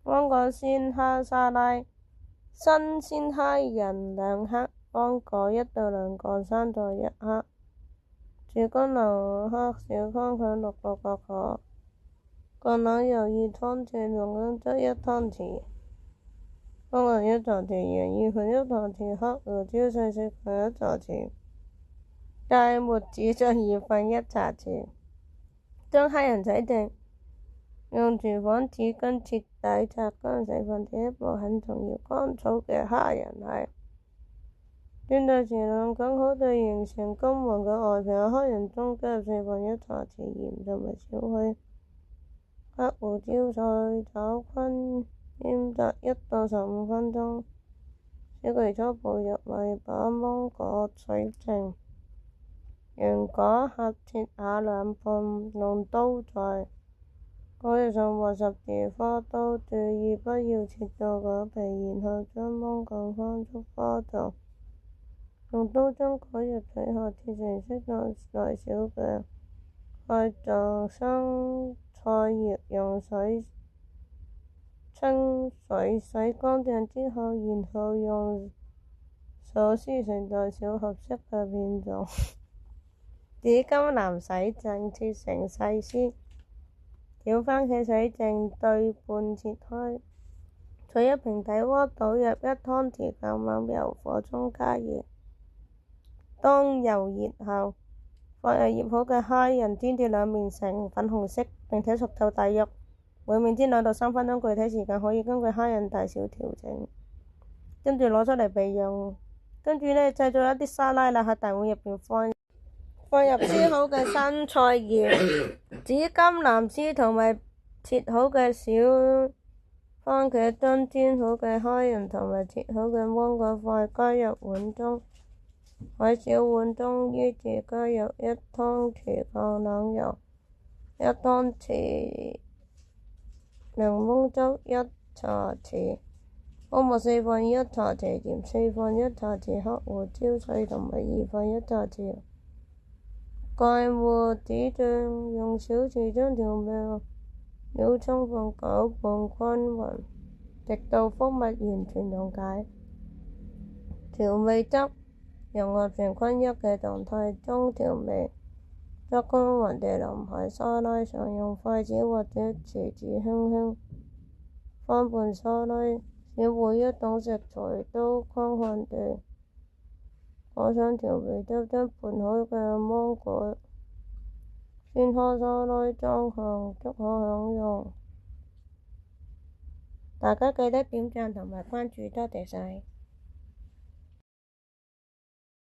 芒果鮮蝦沙拉，新鮮蝦仁2克，芒果1到2個，3到1克，樹幹牛黑小方向6個角可，橄欖油2湯匙，龍薑汁1湯匙，薑黃1茶匙，鹽2分1茶匙，黑胡椒細細塊1茶匙，芥末紫醬2份1茶匙。將蝦仁洗淨，用廚房紙巾徹底擦乾水分。這一步很重要，乾燥嘅蝦仁係轉到時兩梗好到形成金黃嘅外皮，蝦仁中加入4份1茶匙鹽同埋少許黑胡椒碎，炒均腌製1到15分鐘。小肥初步入味，把芒果洗淨，用果核切下2半，用刀在果肉上劃十字花刀，注意不要切到果皮，然後將芒果放入花狀，用刀將果肉取下，切成適當大小嘅塊狀。生菜葉用清水洗乾淨之後，然後用手撕成大小合適嘅片狀。紫甘藍洗淨，切成細絲。小番茄洗淨，對半切開。取一平底鍋，倒入1湯匙橄欖油，火中加熱。當油熱後，放入醃好嘅蝦仁，煎至兩面呈粉紅色，並且熟透大約每面煎2到3分鐘，具體時間可以根據蝦仁大小調整。跟住攞出嚟備用。跟住呢，製作一啲沙拉啦，喺大碗入邊放入切好嘅生菜葉、紫甘藍絲同埋切好嘅小番茄，將煎好嘅蝦仁同埋切好嘅芒果塊加入碗中。喺小碗中依次加入1湯匙橄欖油、1湯匙檸檬汁、1茶匙泡沫4份1茶匙鹽、4份1茶匙黑胡椒碎同埋2份1茶匙芥末紫醬。用小匙將調味料充分攪拌均勻，直到蜂蜜完全溶解。調味汁融合成均一嘅狀態，將調味汁均勻地淋喺沙拉上，用筷子或者匙子輕輕翻拌沙拉，使每一種食材都均勻地裹上調味汁。將拌好嘅芒果鮮蝦沙拉裝上即可享用。大家記得點讚同埋關注，多謝晒。